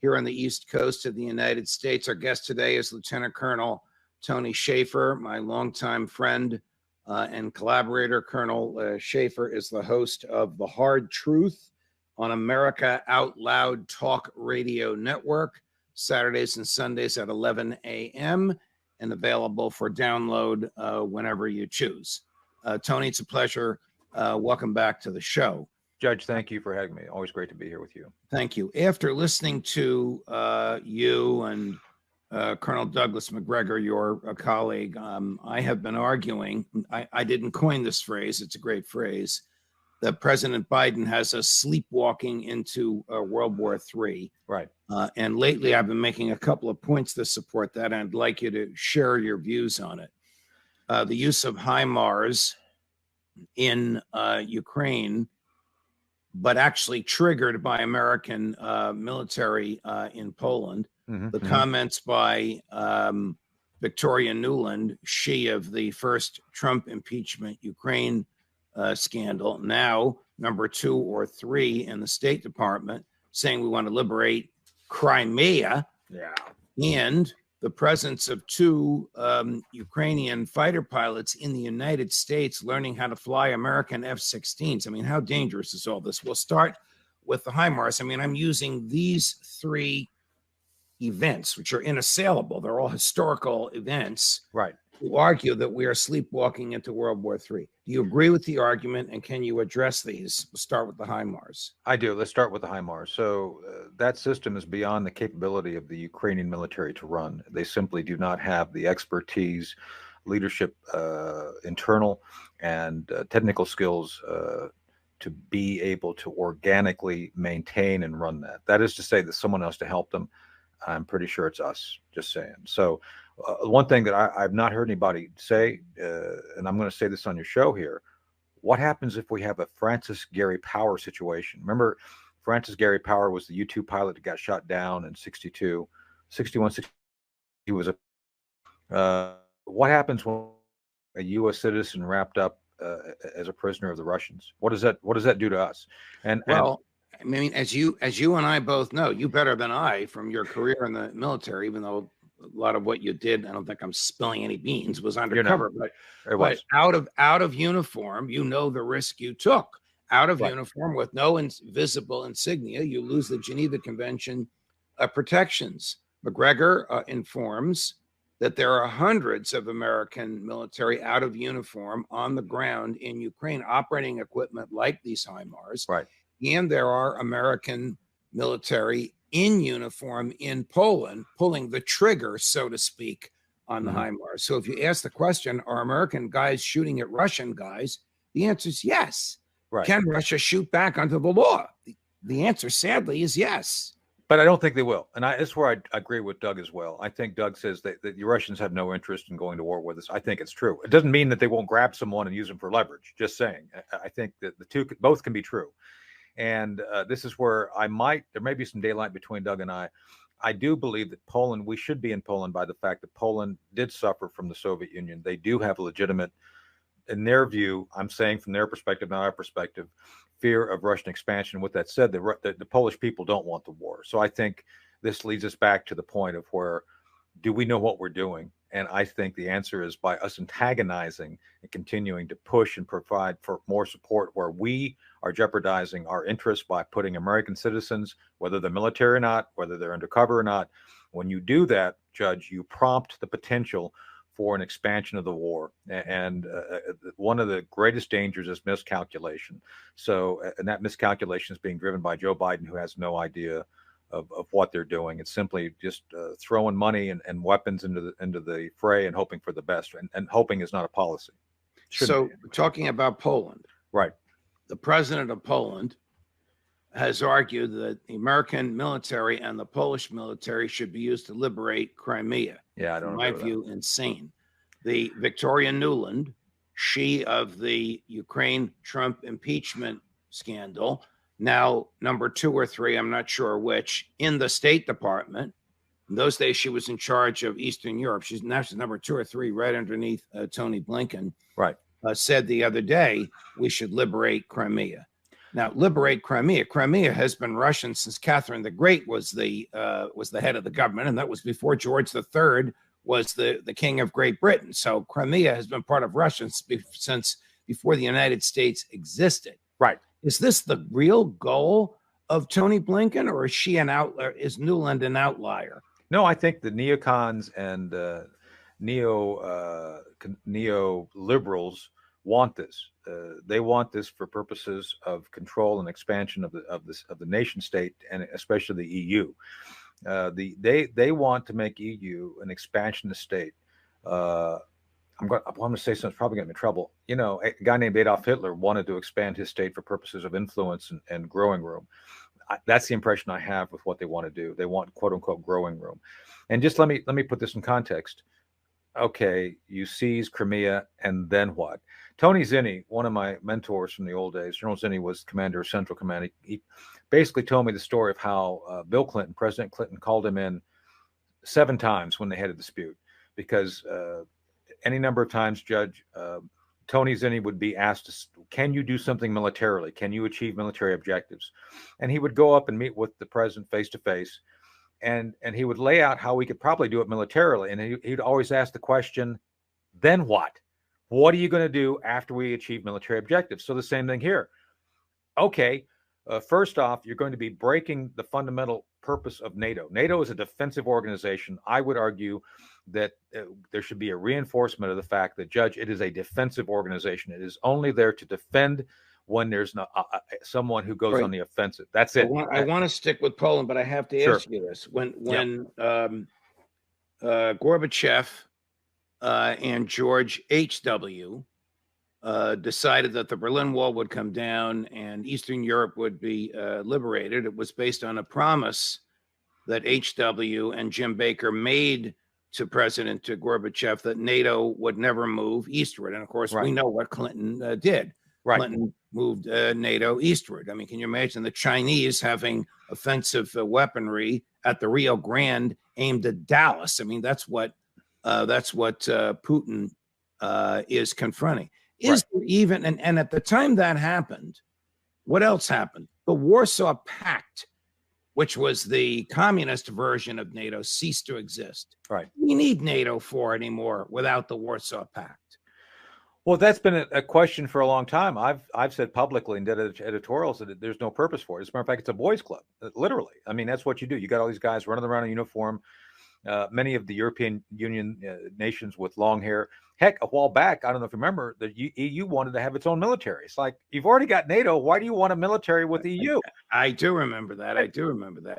here on the East Coast of the United States. Our guest today is Lieutenant Colonel Tony Shaffer, my longtime friend and collaborator. Colonel Shaffer is the host of The Hard Truth on America Out Loud Talk Radio Network, Saturdays and Sundays at 11 a.m. and available for download whenever you choose. Tony, it's a pleasure. Welcome back to the show. Judge, thank you for having me. Always great to be here with you. Thank you. After listening to you and Colonel Douglas McGregor, your colleague, I have been arguing, I didn't coin this phrase, it's a great phrase, that President Biden has us sleepwalking into World War III. Right. And lately I've been making a couple of points to support that, and I'd like you to share your views on it. The use of HIMARS in Ukraine, but actually triggered by American military in Poland. The comments by Victoria Nuland, she of the first Trump impeachment Ukraine scandal, now number 2 or 3 in the State Department, saying we want to liberate Crimea. Yeah. And the presence of 2 Ukrainian fighter pilots in the United States learning how to fly American F-16s. I mean, how dangerous is all this? We'll start with the HIMARS. I mean, I'm using these 3 events, which are inassailable. They're all historical events. Right. To argue that we are sleepwalking into World War III. Do you agree with the argument, and can you address these? We'll start with the HIMARS. I do. Let's start with the HIMARS. So that system is beyond the capability of the Ukrainian military to run. They simply do not have the expertise, leadership, internal, and technical skills to be able to organically maintain and run that. That is to say that someone else to help them. I'm pretty sure it's us, just saying. So one thing that I've not heard anybody say, and I'm going to say this on your show here, what happens if we have a Francis Gary Power situation? Remember, Francis Gary Power was the U-2 pilot that got shot down in 61, 60. He was what happens when a U.S. citizen wrapped up as a prisoner of the Russians? What does that do to us? And I mean, as you and I both know, you better than I from your career in the military, even though a lot of what you did, I don't think I'm spilling any beans, was undercover, but out of uniform, you know the risk you took. Out of uniform with no visible insignia, you lose the Geneva Convention protections. McGregor informs that there are hundreds of American military out of uniform on the ground in Ukraine operating equipment like these HIMARS. Right. And there are American military in uniform in Poland pulling the trigger, so to speak, on the HIMARS. So if you ask the question, are American guys shooting at Russian guys? The answer is yes. Right. Can Russia shoot back under the law? The answer, sadly, is yes. But I don't think they will. And that's where I agree with Doug as well. I think Doug says that the Russians have no interest in going to war with us. I think it's true. It doesn't mean that they won't grab someone and use them for leverage. Just saying. I think that both can be true. And this is where there may be some daylight between Doug and I. I do believe that Poland, we should be in Poland by the fact that Poland did suffer from the Soviet Union. They do have a legitimate, in their view, I'm saying from their perspective, not our perspective, fear of Russian expansion. With that said, the Polish people don't want the war. So I think this leads us back to the point of where, do we know what we're doing? And I think the answer is by us antagonizing and continuing to push and provide for more support where we are jeopardizing our interests by putting American citizens, whether they're military or not, whether they're undercover or not. When you do that, Judge, you prompt the potential for an expansion of the war. And one of the greatest dangers is miscalculation. So, and that miscalculation is being driven by Joe Biden, who has no idea of what they're doing. It's simply just throwing money and weapons into the fray and hoping for the best. And hoping is not a policy. So talking about Poland, right? The president of Poland has argued that the American military and the Polish military should be used to liberate Crimea. Yeah, I don't know. In my view, insane. The Victoria Nuland, she of the Ukraine Trump impeachment scandal, now number 2 or 3, I'm not sure which, in the State Department. In those days, she was in charge of Eastern Europe. She's number 2 or 3, right underneath Tony Blinken. Right. Said the other day, we should liberate Crimea. Now, liberate Crimea. Crimea has been Russian since Catherine the Great was the head of the government, and that was before George III was the king of Great Britain. So Crimea has been part of Russia since before the United States existed. Right. Is this the real goal of Tony Blinken, or is she an outlier? Is Newland an outlier? No, I think the neocons and neoliberals want this. They want this for purposes of control and expansion of the nation state, and especially the EU. They want to make EU an expansionist state. I'm going to say something's probably going to be in trouble. You know, a guy named Adolf Hitler wanted to expand his state for purposes of influence and growing room. That's the impression I have with what they want to do. They want "quote unquote" growing room. And just let me put this in context. Okay, you seize Crimea, and then what? Tony Zinni, one of my mentors from the old days, General Zinni was commander of Central Command. He basically told me the story of how Bill Clinton, President Clinton, called him in 7 times when they had a dispute, because any number of times, Judge, Tony Zinni would be asked, can you do something militarily? Can you achieve military objectives? And he would go up and meet with the president face to face, and he would lay out how we could probably do it militarily. And he'd always ask the question, then what? What are you going to do after we achieve military objectives? So the same thing here. Okay, first off, you're going to be breaking the fundamental purpose of NATO. NATO is a defensive organization. I would argue that there should be a reinforcement of the fact that, Judge, it is a defensive organization. It is only there to defend when there's not someone who goes on the offensive. That's it. I want to stick with Poland, but I have to ask you this: when Gorbachev and George H.W. decided that the Berlin Wall would come down and Eastern Europe would be liberated, it was based on a promise that H.W. and Jim Baker made to President Gorbachev that NATO would never move eastward. And of course, we know what Clinton did. Right. Clinton moved NATO eastward. I mean, can you imagine the Chinese having offensive weaponry at the Rio Grande aimed at Dallas? I mean, that's what Putin is confronting. Is there even, and at the time that happened, what else happened? The Warsaw Pact, which was the communist version of NATO, ceased to exist. Right. We need NATO for anymore without the Warsaw Pact. Well, that's been a question for a long time. I've said publicly and did editorials that there's no purpose for it. As a matter of fact, it's a boys' club, literally. I mean, that's what you do. You got all these guys running around in uniform. Many of the European Union nations with long hair. Heck, a while back, I don't know if you remember, the EU wanted to have its own military. It's like, you've already got NATO. Why do you want a military with the EU? I do remember that.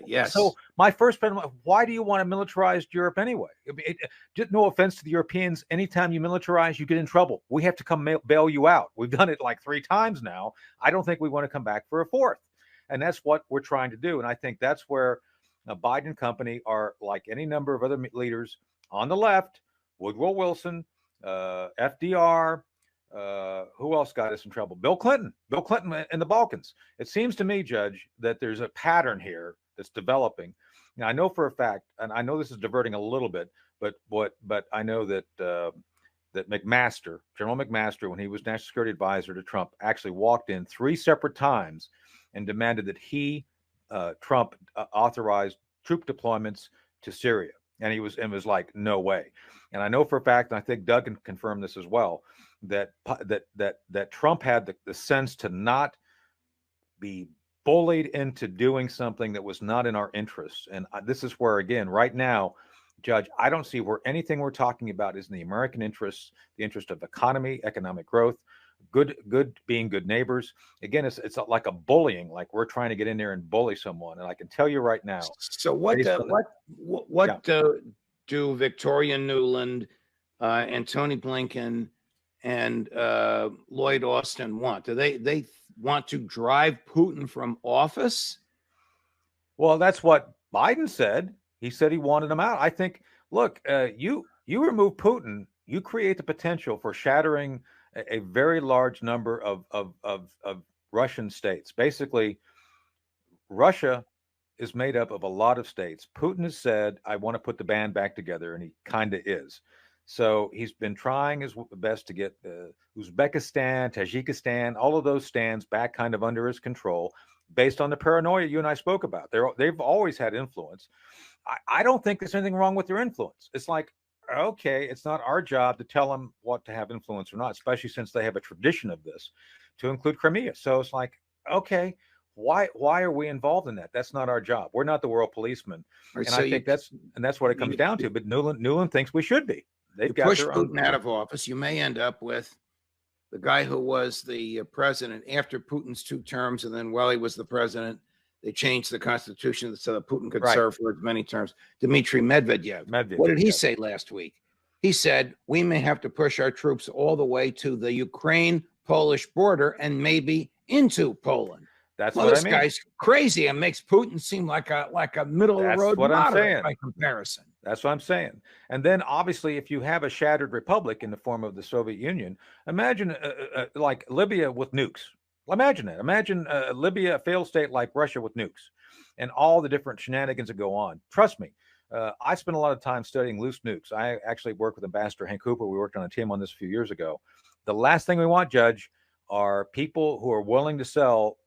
Yes. So my first question, why do you want a militarized Europe anyway? No offense to the Europeans. Anytime you militarize, you get in trouble. We have to come bail you out. We've done it like 3 times now. I don't think we want to come back for a 4th. And that's what we're trying to do. And I think that's where Biden and company are, like any number of other leaders on the left, Woodrow Wilson, FDR, who else got us in trouble? Bill Clinton in the Balkans. It seems to me, Judge, that there's a pattern here that's developing. Now, I know for a fact, and I know this is diverting a little bit, but I know that that General McMaster, when he was National Security Advisor to Trump, actually walked in 3 separate times and demanded that Trump authorized troop deployments to Syria. And he was like, no way. And I know for a fact, and I think Doug can confirm this as well, that Trump had the sense to not be bullied into doing something that was not in our interests. And this is where, again, right now, Judge, I don't see where anything we're talking about is in the American interests, the interest of economy, economic growth, being good neighbors. Again, it's like a bullying, like we're trying to get in there and bully someone. And I can tell you right now. So what do Victoria Nuland and Tony Blinken and Lloyd Austin want? Do they want to drive Putin from office? Well, that's what Biden said. He said he wanted him out. I think, look, you remove Putin, you create the potential for shattering a very large number of Russian states. Basically, Russia is made up of a lot of states. Putin has said, I want to put the band back together, and he kind of is. So he's been trying his best to get Uzbekistan, Tajikistan, all of those stands back kind of under his control, based on the paranoia you and I spoke about. They've always had influence. I don't think there's anything wrong with their influence. It's like, okay, it's not our job to tell them what to have influence or not, especially since they have a tradition of this, to include Crimea. So it's like, okay, why are we involved in that? That's not our job. We're not the world policemen. Right, And so I think that's what it comes down to. But Newland thinks we should be. They've got push their own. Putin out of office, you may end up with the guy who was the president after Putin's 2 terms, and then while he was the president, they changed the constitution so that Putin could serve for as many terms. Dmitry Medvedev. What did he say last week? He said, we may have to push our troops all the way to the Ukraine-Polish border and maybe into Poland. That's what I mean. This guy's crazy and makes Putin seem like a middle of the road moderate by comparison. That's what I'm saying. And then obviously, if you have a shattered republic in the form of the Soviet Union, imagine like Libya with nukes. Imagine that. Imagine Libya, a failed state like Russia with nukes, and all the different shenanigans that go on. Trust me, I spent a lot of time studying loose nukes. I actually worked with Ambassador Hank Cooper. We worked on a team on this a few years ago. The last thing we want, Judge, are people who are willing to sell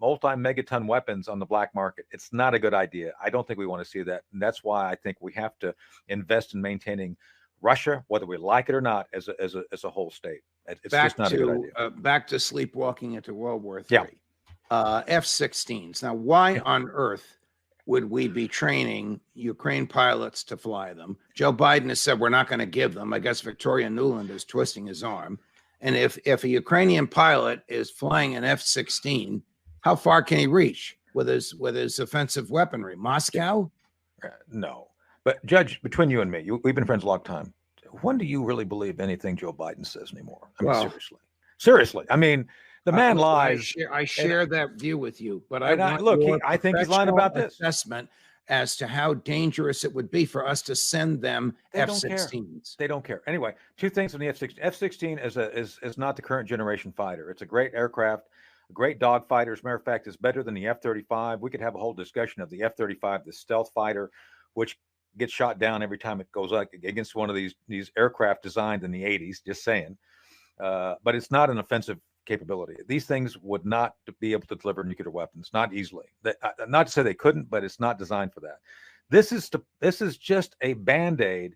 multi-megaton weapons on the black market. It's not a good idea. I don't think we want to see that. And that's why I think we have to invest in maintaining Russia, whether we like it or not, as a whole state. It's just not a good idea. Back to sleepwalking into World War III. Yeah. F-16s. Now, why on earth would we be training Ukraine pilots to fly them? Joe Biden has said we're not going to give them. I guess Victoria Nuland is twisting his arm. And if a Ukrainian pilot is flying an F-16, how far can he reach with his offensive weaponry? Moscow? No. But Judge, between you and me, we've been friends a long time. When do you really believe anything Joe Biden says anymore? I mean, seriously. I mean, the man lies. I share that view with you, but I think he's lying about this assessment as to how dangerous it would be for us to send them F-16s. They don't care. Anyway, 2 things on the F-16. F-16 is not the current generation fighter. It's a great aircraft, a great dog fighter. As a matter of fact, it's better than the F-35. We could have a whole discussion of the F-35, the stealth fighter, which gets shot down every time it goes up against one of these aircraft designed in the 80s, just saying. But it's not an offensive capability. These things would not be able to deliver nuclear weapons, not easily. Not to say they couldn't, but it's not designed for that. This is just a Band-Aid.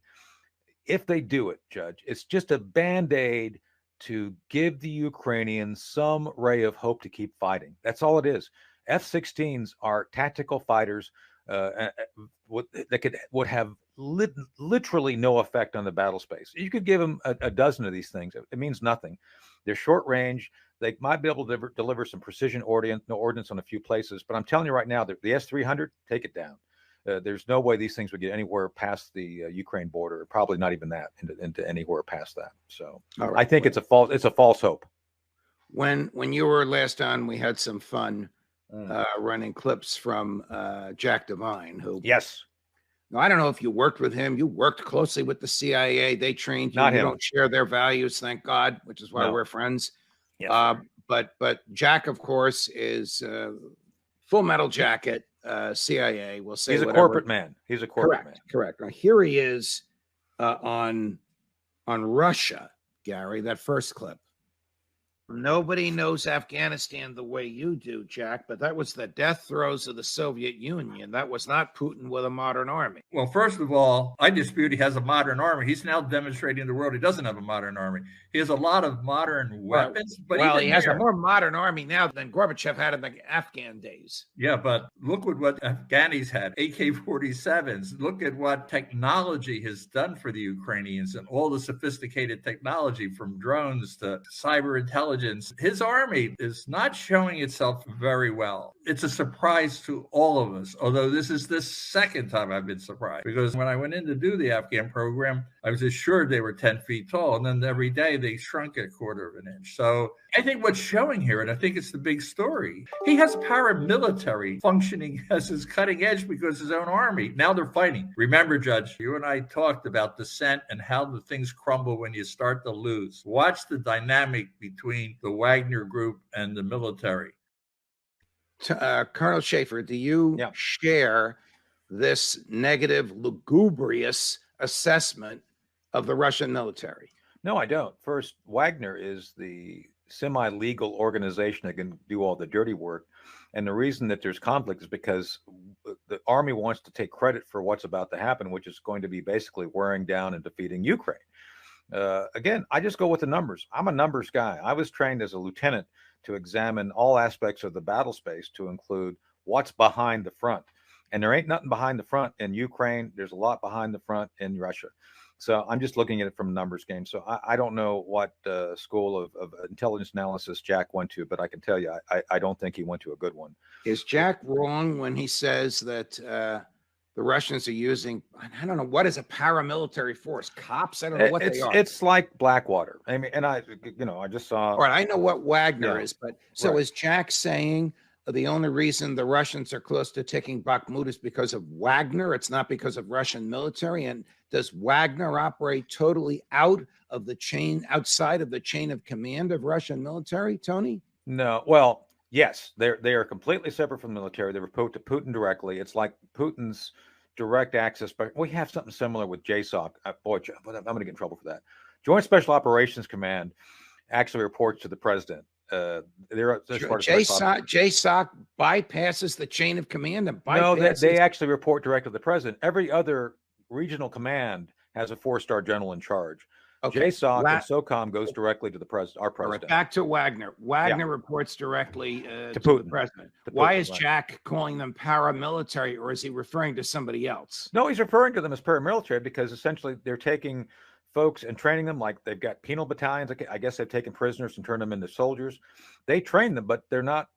If they do it, Judge, it's just a Band-Aid to give the Ukrainians some ray of hope to keep fighting. That's all it is. F-16s are tactical fighters that would have literally no effect on the battle space. You could give them a dozen of these things. It means nothing. They're short range. They might be able to deliver some precision ordnance on a few places. But I'm telling you right now, the S-300, take it down. There's no way these things would get anywhere past the Ukraine border. Probably not even that into anywhere past that. So I think it's a false hope. When you were last on, we had some fun running clips from Jack Devine, who Now, I don't know if you worked with him. You worked closely with the CIA. They trained you. Not you him. don't share their values, thank God, which is why we're friends. Yes. But Jack, of course, is Full Metal Jacket, CIA. We'll say he's a whatever. corporate man. He's a corporate man. Correct. Now, here he is on Russia, Gary, that first clip. Nobody knows Afghanistan the way you do, Jack, but that was the death throes of the Soviet Union. That was not Putin with a modern army. Well, first of all, I dispute he has a modern army. He's now demonstrating to the world he doesn't have a modern army. He has a lot of modern weapons. But he has a more modern army now than Gorbachev had in the Afghan days. Yeah, but look at what Afghanis had, AK-47s. Look at what technology has done for the Ukrainians and all the sophisticated technology from drones to cyber intelligence. His army is not showing itself very well. It's a surprise to all of us, although this is the second time I've been surprised, because when I went in to do the Afghan program, I was assured they were 10 feet tall, and then every day they shrunk a quarter of an inch. So I think what's showing here, and I think it's the big story, he has paramilitary functioning as his cutting edge because his own army. Now they're fighting. Remember, Judge, you and I talked about dissent and how the things crumble when you start to lose. Watch the dynamic between the Wagner group and the military. Colonel Shaffer, do you share this negative, lugubrious assessment of the Russian military? No, I don't. First, Wagner is the semi-legal organization that can do all the dirty work. And the reason that there's conflict is because the army wants to take credit for what's about to happen, which is going to be basically wearing down and defeating Ukraine. Again, I just go with the numbers. I'm a numbers guy. I was trained as a lieutenant to examine all aspects of the battle space to include what's behind the front. And there ain't nothing behind the front in Ukraine. There's a lot behind the front in Russia. So I'm just looking at it from a numbers game. So I don't know what school of intelligence analysis Jack went to, but I can tell you, I don't think he went to a good one. Is Jack wrong when he says that the Russians are using, I don't know, what is a paramilitary force? Cops? I don't know what they are. It's like Blackwater. I mean, and I just saw. All right, I know what Wagner Yeah. is, but so Right. is Jack saying the only reason the Russians are close to taking Bakhmut is because of Wagner? It's not because of Russian military? And does Wagner operate totally out of the chain, outside of the chain of command of Russian military, Tony? No, well, yes, they are completely separate from the military. They report to Putin directly. It's like Putin's direct access, but we have something similar with JSOC. Boy, I'm going to get in trouble for that. Joint Special Operations Command actually reports to the president. JSOC bypasses the chain of command and bypasses. No, they actually report directly to the president. Every other regional command has a 4-star general in charge. Okay. JSOC and SOCOM goes directly to the president, our All right, president. back to Wagner. Wagner reports directly to Putin. the president. To Why Putin, is right. Jack calling them paramilitary, or is he referring to somebody else? No, he's referring to them as paramilitary because essentially they're taking folks and training them like they've got penal battalions. I guess they've taken prisoners and turned them into soldiers. They train them, but they're not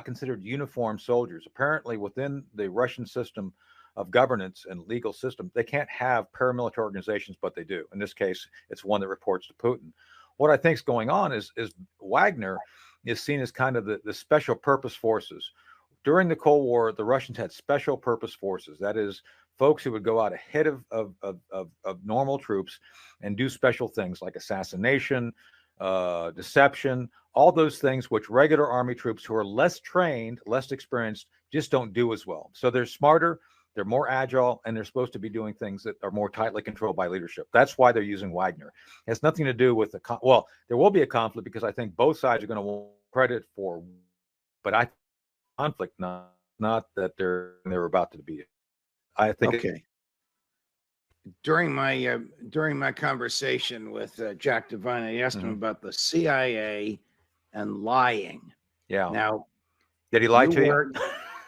considered uniformed soldiers. Apparently, within the Russian system of governance and legal system, they can't have paramilitary organizations, but they do. In this case, it's one that reports to Putin. What I think is going on is Wagner is seen as kind of the special purpose forces. During the Cold War, the Russians had special purpose forces. That is, folks who would go out ahead of normal troops and do special things like assassination, deception, all those things which regular army troops who are less trained, less experienced, just don't do as well. So they're smarter, they're more agile, and they're supposed to be doing things that are more tightly controlled by leadership. That's why they're using Wagner. It has nothing to do with well, there will be a conflict because I think both sides are going to want credit for, but I conflict, not that they're about to be. I think. Okay. During my conversation with Jack Devine, I asked him about the CIA and lying. Yeah. Now, did he lie to you?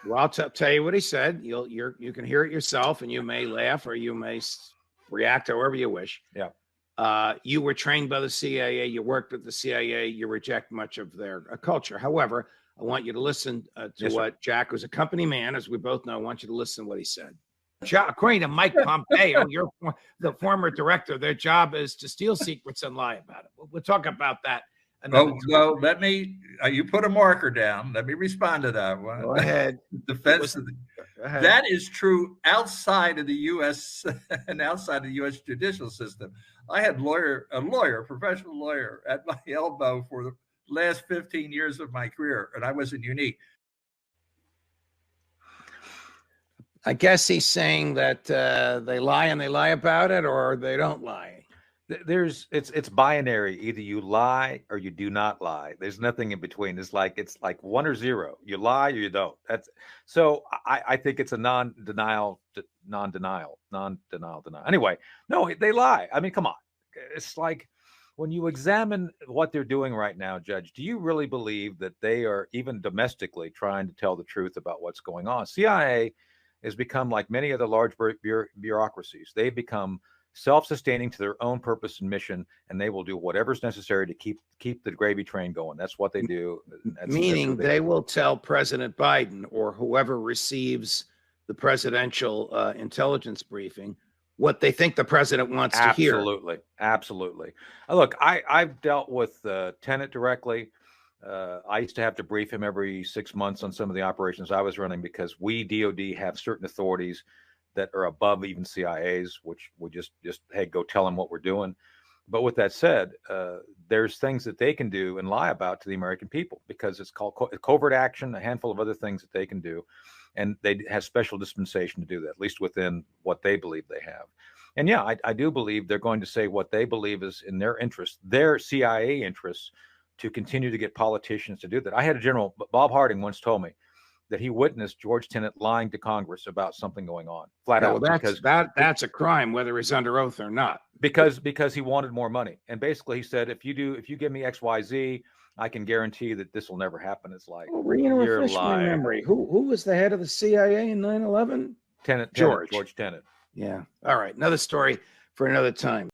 Well, I'll tell you what he said. You can hear it yourself, and you may laugh or you may react however you wish. Yeah. You were trained by the CIA. You worked with the CIA. You reject much of their culture. However, I want you to listen to what Jack, who's a company man, as we both know, I want you to listen to what he said. According to Mike Pompeo, you're the former director, their job is to steal secrets and lie about it. We'll talk about that. Well, let me, you put a marker down. Let me respond to that one. Go ahead. Defense. That is true outside of the U.S. and outside of the U.S. judicial system. I had a professional lawyer at my elbow for the last 15 years of my career, and I wasn't unique. I guess he's saying that they lie and they lie about it, or they don't lie. It's binary. Either you lie or you do not lie. There's nothing in between. It's like 1 or 0. You lie or you don't. I think it's a non-denial. Anyway, no, they lie. I mean, come on. It's like when you examine what they're doing right now, Judge, do you really believe that they are even domestically trying to tell the truth about what's going on? CIA has become like many other large bureaucracies. They've become self-sustaining to their own purpose and mission, and they will do whatever's necessary to keep the gravy train going. That's what they do. Meaning they will tell President Biden or whoever receives the presidential intelligence briefing what they think the president wants to hear. Absolutely. Look, I've dealt with Tenet directly. I used to have to brief him every 6 months on some of the operations I was running because we, DOD, have certain authorities that are above even CIA's, which we just hey, go tell them what we're doing. But with that said, there's things that they can do and lie about to the American people because it's called covert action, a handful of other things that they can do. and they have special dispensation to do that, at least within what they believe they have. And yeah, I do believe they're going to say what they believe is in their interest, their CIA interests, to continue to get politicians to do that. I had a general, Bob Harding, once told me that he witnessed George Tenet lying to Congress about something going on, flat Yeah, out. well, Because that's a crime, whether he's under oath or not. because he wanted more money, and basically he said, if you give me XYZ, I can guarantee that this will never happen. It's like, Well, you're refresh my lying. memory. Who was the head of the CIA in 9/11? Tenet, George Tenet. Yeah. All right. Another story for another time.